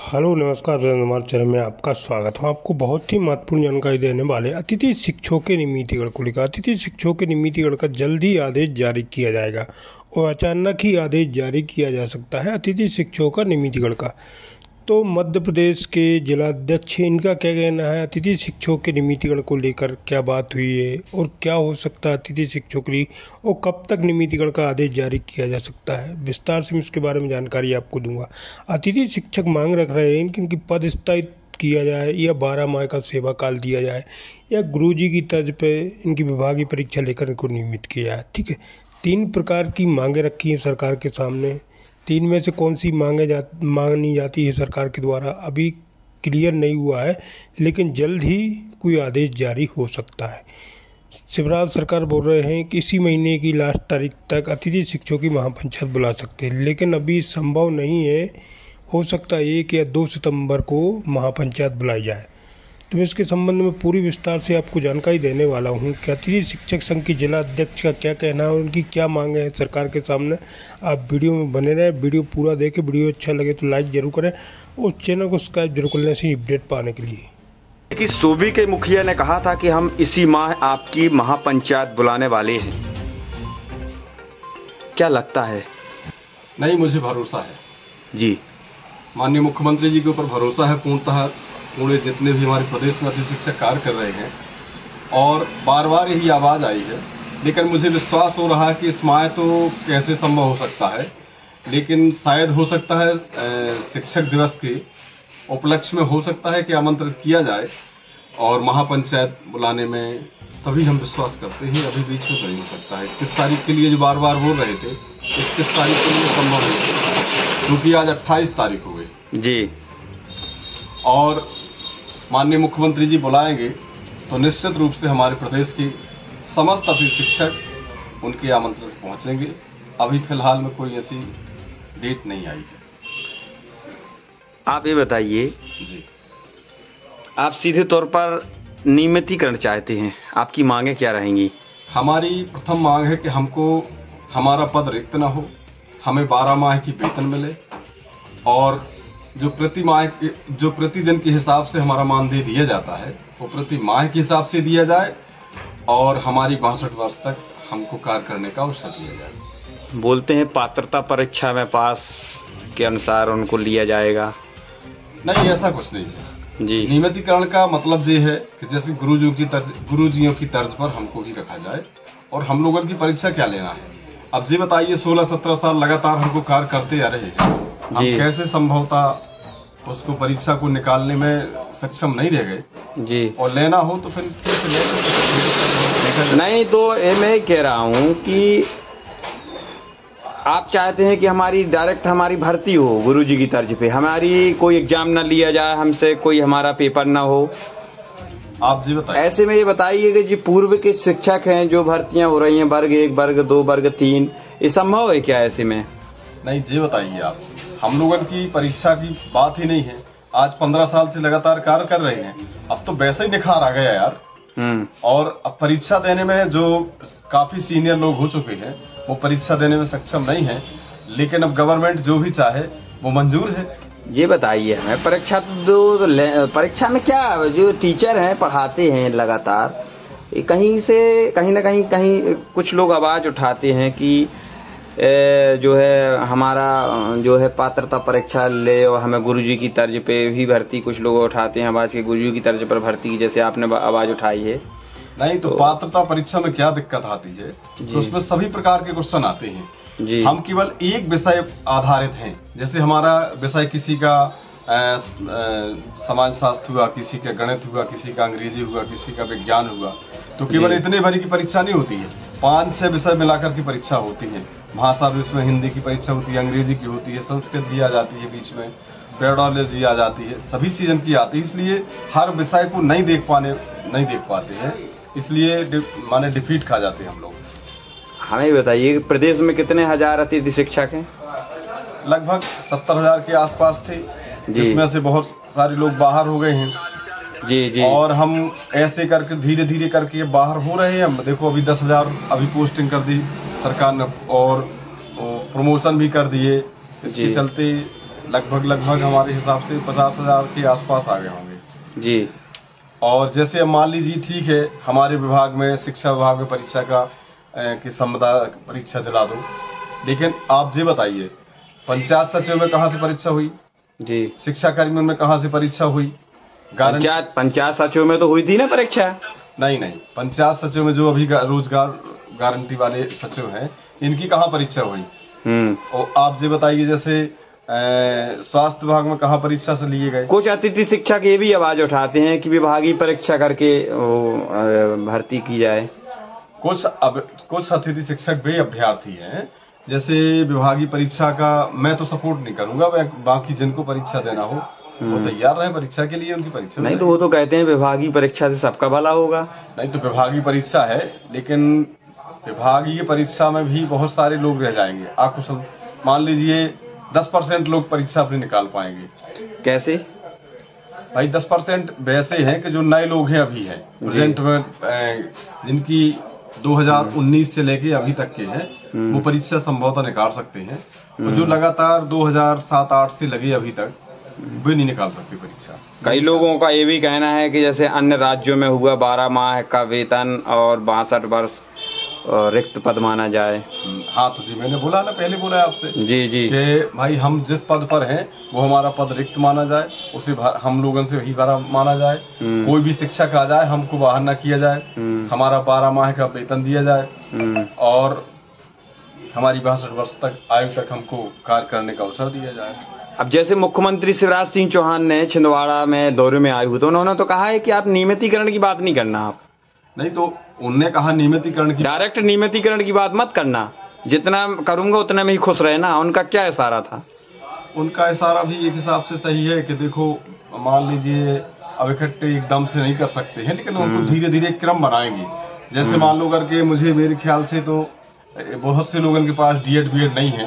Hello नमस्कार, हमारे channel में आपका स्वागत है। आपको बहुत ही महत्वपूर्ण जानकारी देने वाले अतिथि शिक्षकों के नियमितीकरण को लेकर। अतिथि शिक्षकों के नियमितीकरण का जल्द ही आदेश जारी किया जाएगा और अचानक ही आदेश जारी किया जा सकता है अतिथि शिक्षकों का नियमितीकरण का। तो मध्य प्रदेश के जिलाध्यक्ष, इनका क्या कहना है अतिथि शिक्षकों के नियमितीकरण को लेकर, क्या बात हुई है और क्या हो सकता है अतिथि शिक्षकों के लिए और कब तक नियमितीकरण का आदेश जारी किया जा सकता है, विस्तार से मैं इसके बारे में जानकारी आपको दूंगा। अतिथि शिक्षक मांग रख रहे हैं कि इनकी पद स्थायित्व किया जाए या 12 माह का सेवा काल दिया जाए या गुरुजी की तर्ज पर इनकी विभागीय परीक्षा लेकर इनको नियमित किया जाए। ठीक है, 3 प्रकार की मांगें रखी हैं सरकार के सामने। 3 में से कौन सी मांगनी जाती है सरकार के द्वारा अभी क्लियर नहीं हुआ है, लेकिन जल्द ही कोई आदेश जारी हो सकता है। शिवराज सरकार बोल रहे हैं कि इसी महीने की लास्ट तारीख तक अतिथि शिक्षकों की महापंचायत बुला सकते हैं, लेकिन अभी संभव नहीं है। हो सकता है 1 या 2 सितंबर को महापंचायत बुलाई जाए। तो मैं इसके संबंध में पूरी विस्तार से आपको जानकारी देने वाला हूं कि अतिथि शिक्षक संघ की जिला अध्यक्ष का क्या कहना है, उनकी क्या मांग है सरकार के सामने। आप वीडियो में बने रहें, वीडियो पूरा देखें। वीडियो अच्छा लगे तो लाइक जरूर करें और चैनल को सब्सक्राइब जरूर कर लें ऐसी अपडेट पाने के लिए। कि सूबे के मुखिया ने कहा था कि हम इसी माह आपकी महापंचायत बुलाने वाले हैं, क्या लगता है? नहीं, मुझे भरोसा है जी। माननीय मुख्यमंत्री जी के ऊपर भरोसा है पूर्णतः। पूरे जितने भी हमारे प्रदेश में अतिथि शिक्षक कार्य कर रहे हैं और बार बार यही आवाज आई है, लेकिन मुझे विश्वास हो रहा है कि इस माह तो कैसे संभव हो सकता है, लेकिन शायद हो सकता है शिक्षक दिवस के उपलक्ष्य में हो सकता है कि आमंत्रित किया जाए और महापंचायत बुलाने में तभी हम विश्वास करते हैं। अभी बीच में तो नहीं हो सकता है। 21 तारीख के लिए जो बार बार बोल रहे थे, 21 तारीख के लिए संभव नहीं, क्योंकि आज 28 तारीख हो गई जी। और माननीय मुख्यमंत्री जी बुलाएंगे तो निश्चित रूप से हमारे प्रदेश की समस्त अतिथि शिक्षक उनके आमंत्रण पहुंचेंगे। अभी फिलहाल में कोई ऐसी डेट नहीं आई है। आप ये बताइए जी, आप सीधे तौर पर नियमितीकरण चाहते हैं, आपकी मांगे क्या रहेंगी? हमारी प्रथम मांग है कि हमको हमारा पद रिक्त न हो, हमें 12 माह की वेतन मिले और जो प्रतिदिन के हिसाब से हमारा मानदेय दिया जाता है वो प्रति माह के हिसाब से दिया जाए और हमारी 62 वर्ष तक हमको कार्य करने का अवसर दिया जाए। बोलते हैं पात्रता परीक्षा में पास के अनुसार उनको लिया जाएगा। नहीं, ऐसा कुछ नहीं है जी। नियमितीकरण का मतलब ये है कि जैसे गुरुजियों की तर्ज पर हमको ही रखा जाए और हम लोगों की परीक्षा क्या लेना है। अब जी बताइए, 16-17 साल लगातार हमको कार्य करते आ रहे हैं, हम कैसे संभवतः उसको परीक्षा को निकालने में सक्षम नहीं रह गए जी। और लेना हो तो फिर नहीं, तो मैं कह रहा हूँ कि आप चाहते हैं कि हमारी डायरेक्ट हमारी भर्ती हो गुरुजी की तर्ज पे, हमारी कोई एग्जाम ना लिया जाए, हमसे कोई हमारा पेपर ना हो। आप जी बताइए। ऐसे में ये बताइए कि जो पूर्व के शिक्षक हैं, जो भर्तियां हो रही हैं वर्ग 1, वर्ग 2, वर्ग 3, ये संभव है क्या ऐसे में? नहीं जी बताइए आप, हम लोगों की परीक्षा की बात ही नहीं है। आज 15 साल से लगातार कार्य कर रहे हैं, अब तो वैसे ही निखार आ गया यार। और अब परीक्षा देने में जो काफी सीनियर लोग हो चुके हैं वो परीक्षा देने में सक्षम नहीं है, लेकिन अब गवर्नमेंट जो भी चाहे वो मंजूर है। ये बताइए हमें, परीक्षा में क्या जो टीचर हैं पढ़ाते हैं लगातार, कहीं ना कहीं कुछ लोग आवाज उठाते हैं कि जो है हमारा जो है पात्रता परीक्षा ले और हमें गुरुजी की तर्ज पे भी भर्ती, कुछ लोग उठाते हैं आवाज के गुरुजी की तर्ज पर भर्ती की, जैसे आपने आवाज उठाई है। नहीं तो पात्रता परीक्षा में क्या दिक्कत आती है, तो उसमें सभी प्रकार के क्वेश्चन आते हैं जी। हम केवल एक विषय आधारित हैं, जैसे हमारा विषय किसी का समाज शास्त्र हुआ, किसी का गणित हुआ, किसी का अंग्रेजी हुआ, किसी का विज्ञान हुआ, तो केवल इतने भरी की परीक्षा नहीं होती है, 5-6 विषय मिलाकर की परीक्षा होती है। भाषा भी उसमें हिंदी की परीक्षा होती है, अंग्रेजी की होती है, संस्कृत भी आ जाती है, बीच में पेडोलॉजी आ जाती है, सभी चीजों की आती है। इसलिए हर विषय को नहीं देख पाते हैं, इसलिए माने डिफीट खा जाते हैं हम लोग। हमें बताइए, प्रदेश में कितने हजार अतिथि शिक्षक हैं? लगभग 70,000 के आसपास थे, जिसमें से बहुत सारे लोग बाहर हो गए हैं जी। और हम ऐसे करके धीरे धीरे करके बाहर हो रहे हैं। देखो अभी 10,000 अभी पोस्टिंग कर दी सरकार ने और प्रमोशन भी कर दिए, इसके चलते लगभग हमारे हिसाब से 50,000 के आसपास आ गए होंगे जी। और जैसे अब मान लीजिए ठीक है, हमारे विभाग में, शिक्षा विभाग में परीक्षा का की संविदा परीक्षा दिला दो, लेकिन आप ये बताइए पंचायत सचिव में कहाँ से परीक्षा हुई जी, शिक्षा कर्मियों में कहाँ से परीक्षा हुई? पंचायत सचिव में तो हुई थी ना परीक्षा? नहीं, पंचायत सचिव में जो अभी रोजगार गारंटी वाले सचिव हैं, इनकी कहाँ परीक्षा हुई? और आप ये बताइए जैसे स्वास्थ्य विभाग में कहाँ परीक्षा से लिए गए? कुछ अतिथि शिक्षक ये भी आवाज उठाते हैं कि विभागीय परीक्षा करके भर्ती की जाए। कुछ अतिथि शिक्षक वे अभ्यर्थी हैं, जैसे विभागीय परीक्षा का मैं तो सपोर्ट नहीं करूंगा, बाकी जिनको परीक्षा देना हो वो तैयार रहे परीक्षा के लिए, उनकी परीक्षा नहीं तो वो तो कहते हैं विभागीय परीक्षा से सबका भला होगा। नहीं तो विभागीय परीक्षा है, लेकिन विभागीय परीक्षा में भी बहुत सारे लोग रह जाएंगे अकुशल। मान लीजिए 10% लोग परीक्षा अपनी निकाल पाएंगे। कैसे भाई? 10% वैसे हैं कि जो नए लोग हैं, अभी हैं प्रेजेंट में, जिनकी 2019 से लेके अभी तक के हैं, वो परीक्षा संभवतः निकाल सकते हैं। और जो लगातार 2007-8 से लगे अभी तक, वे नहीं निकाल सकते परीक्षा। कई लोगों का ये भी कहना है कि जैसे अन्य राज्यों में हुआ 12 माह का वेतन और 62 वर्ष रिक्त पद माना जाए। हाँ तो जी, मैंने बोला ना, पहले बोला आपसे जी कि भाई हम जिस पद पर हैं वो हमारा पद रिक्त माना जाए, उसे हम लोगों से वही भरा माना जाए। कोई भी शिक्षक आ जाए, हमको बाहर न किया जाए, हमारा 12 माह का वेतन दिया जाए और हमारी 62 वर्ष तक आयु तक हमको कार्य करने का अवसर दिया जाए। अब जैसे मुख्यमंत्री शिवराज सिंह चौहान ने छिंदवाड़ा में दौरे में आए हुए, तो उन्होंने तो कहा है कि आप नियमितीकरण की बात नहीं करना। आप नहीं तो उनने कहा नियमितीकरण की, डायरेक्ट नियमितीकरण की बात मत करना, जितना करूंगा उतना में ही खुश रहना। उनका क्या इशारा था? उनका इशारा भी एक हिसाब से सही है कि देखो, मान लीजिए अब इकट्ठे एकदम से नहीं कर सकते हैं, लेकिन उनको धीरे धीरे क्रम बनाएंगे। जैसे मान लो करके, मुझे मेरे ख्याल से तो बहुत से लोगों के पास डीएड बीएड नहीं है,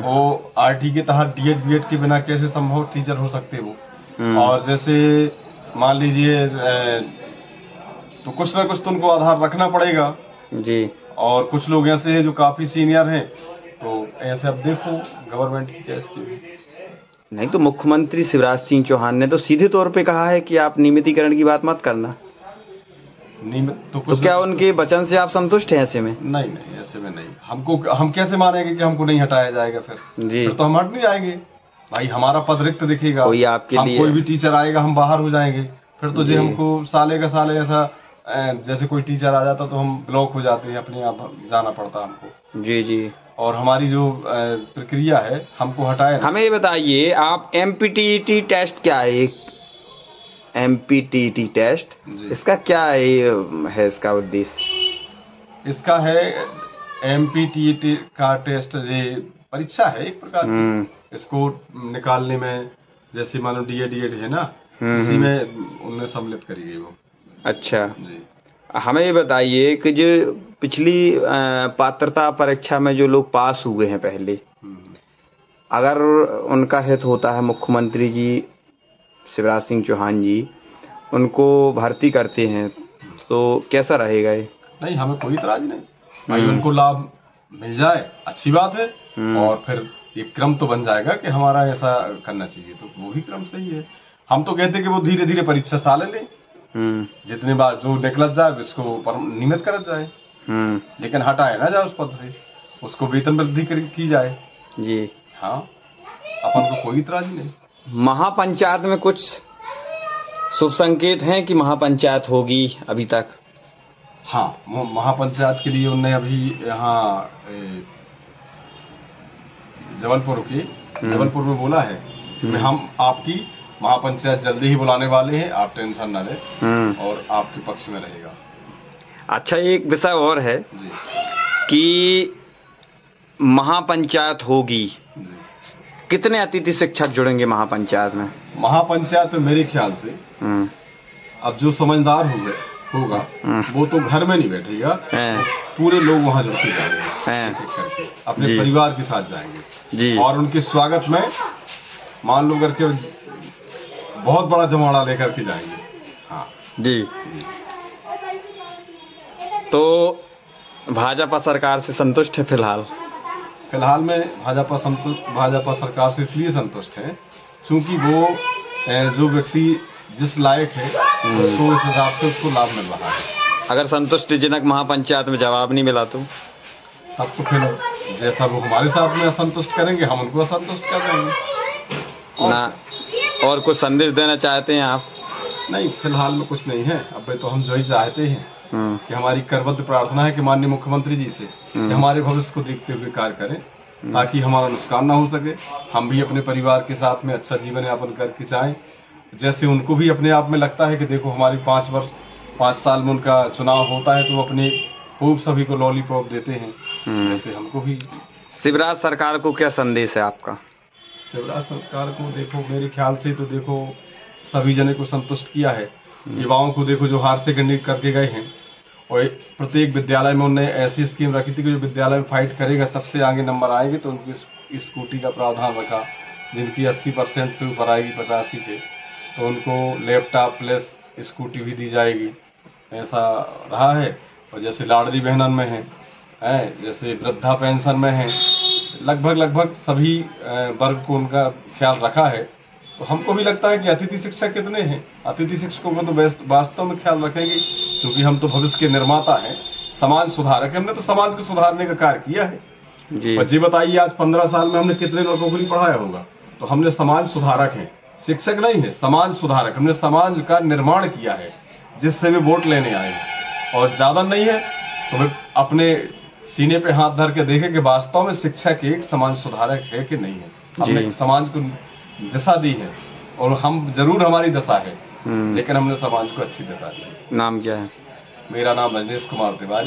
वो आरटी के तहत डीएड बीएड के बिना कैसे संभव टीचर हो सकते वो। और जैसे मान लीजिए तो कुछ ना कुछ तो उनको आधार रखना पड़ेगा जी। और कुछ लोग ऐसे हैं जो काफी सीनियर हैं, तो ऐसे अब देखो गवर्नमेंट की क्या स्कीम। नहीं तो मुख्यमंत्री शिवराज सिंह चौहान ने तो सीधे तौर पे कहा है कि आप नियमितीकरण की बात मत करना। तो क्या उनके वचन से आप संतुष्ट हैं ऐसे में? नहीं, ऐसे में नहीं। हम कैसे मानेंगे कि हमको नहीं हटाया जाएगा? फिर तो हम हट नहीं जाएंगे भाई, हमारा पद रिक्त दिखेगा, कोई आपके लिए कोई भी टीचर आएगा हम बाहर हो जाएंगे। फिर तो जो हमको साले का साले ऐसा, जैसे कोई टीचर आ जाता तो हम ब्लॉक हो जाते हैं, अपने आप जाना पड़ता हमको। जी। और हमारी जो प्रक्रिया है हमको हटाए। हमें ये बताइए, आप एमपीटीईटी टेस्ट क्या है? एमपीटीईटी टेस्ट, इसका क्या है इसका उद्देश्य? इसका है एमपीटीईटी का टेस्ट, ये परीक्षा है एक प्रकार की। इसको निकालने में जैसे मान लो डीएड है ना, इसी में उन्हें सम्मिलित करी गई वो। अच्छा जी। हमें ये बताइए कि जो पिछली पात्रता परीक्षा में जो लोग पास हुए हैं पहले, अगर उनका हित होता है, मुख्यमंत्री जी शिवराज सिंह चौहान जी उनको भर्ती करते हैं, तो कैसा रहेगा ये? नहीं, हमें कोई इतराज नहीं भाई, उनको लाभ मिल जाए अच्छी बात है। और फिर ये क्रम तो बन जाएगा कि हमारा ऐसा करना चाहिए, तो वो भी क्रम सही है। हम तो कहते कि वो धीरे धीरे परीक्षा साले ले, जितने बार जो निकलत जाए उसको नियमित करत जाए, लेकिन हटाए ना जाए उस पद से, उसको वेतन वृद्धि की जाए जी। हाँ, अपन को कोई इतराज नहीं। महापंचायत में कुछ शुभ संकेत हैं कि महापंचायत होगी अभी तक? हाँ, महापंचायत के लिए उन्होंने अभी यहाँ जबलपुर में बोला है कि हम आपकी महापंचायत जल्दी ही बुलाने वाले हैं, आप टेंशन न लें, और आपके पक्ष में रहेगा। अच्छा, एक विषय और है जी, कि महापंचायत होगी, कितने अतिथि शिक्षक जुड़ेंगे महापंचायत में? महापंचायत में मेरे ख्याल से अब जो समझदार होगा वो तो घर में नहीं बैठेगा, पूरे लोग वहाँ जुड़ते जाएंगे, अपने परिवार के साथ जाएंगे जी। और उनके स्वागत में मान लो करके बहुत बड़ा जमावड़ा लेकर के जाएंगे। हाँ जी। तो भाजपा सरकार से संतुष्ट है फिलहाल? फिलहाल में भाजपा सरकार से इसलिए संतुष्ट है क्योंकि वो जो व्यक्ति जिस लायक है उसको इस हिसाब से उसको लाभ मिल रहा है। अगर संतुष्टिजनक महापंचायत में जवाब नहीं मिला तो तब तो फिर जैसा वो हमारे साथ में असंतुष्ट करेंगे हम उनको असंतुष्ट कर देंगे ना। और कुछ संदेश देना चाहते हैं आप? नहीं, फिलहाल में कुछ नहीं है। अब तो हम जो ही चाहते हैं कि हमारी करबद्ध प्रार्थना है कि माननीय मुख्यमंत्री जी से कि हमारे भविष्य को देखते हुए कार्य करें ताकि हमारा नुकसान ना हो सके, हम भी अपने परिवार के साथ में अच्छा जीवन यापन करके जाएं। जैसे उनको भी अपने आप में लगता है कि देखो हमारी 5 साल में उनका चुनाव होता है तो अपने खूब सभी को लॉलीपॉप देते हैं, जैसे हमको भी। शिवराज सरकार को क्या संदेश है आपका? शिवराज सरकार को देखो मेरे ख्याल से तो देखो सभी जने को संतुष्ट किया है। युवाओं को देखो जो हायर सेकेंडरी करके गए हैं और प्रत्येक विद्यालय में उन्होंने ऐसी स्कीम रखी थी कि जो विद्यालय में फाइट करेगा सबसे आगे नंबर आएंगे तो उनकी स्कूटी का प्रावधान रखा। जिनकी 80% से ऊपर आएगी 85 से तो उनको लैपटॉप प्लस स्कूटी भी दी जाएगी, ऐसा रहा है। और जैसे लाडली बहनन में है, जैसे वृद्धा पेंशन में है, लगभग सभी वर्ग को उनका ख्याल रखा है। तो हमको भी लगता है कि अतिथि शिक्षक कितने हैं, अतिथि शिक्षकों को तो वास्तव में ख्याल रखेंगे क्योंकि हम तो भविष्य के निर्माता हैं, समाज सुधारक। हमने तो समाज को सुधारने का कार्य किया है जी। और जी बताइए आज 15 साल में हमने कितने लोगों को नहीं पढ़ाया होगा। तो हमने समाज सुधारक हैं, शिक्षक नहीं है, समाज सुधारक। हमने समाज का निर्माण किया है जिससे वे वोट लेने आए और ज्यादा नहीं है तो वे अपने सीने पे हाथ धर के देखें कि वास्तव में शिक्षक एक समाज सुधारक है कि नहीं है। हमने समाज को दिशा दी है और हम जरूर हमारी दशा है लेकिन हमने समाज को अच्छी दिशा दी। नाम क्या है? मेरा नाम रजनीश कुमार तिवारी।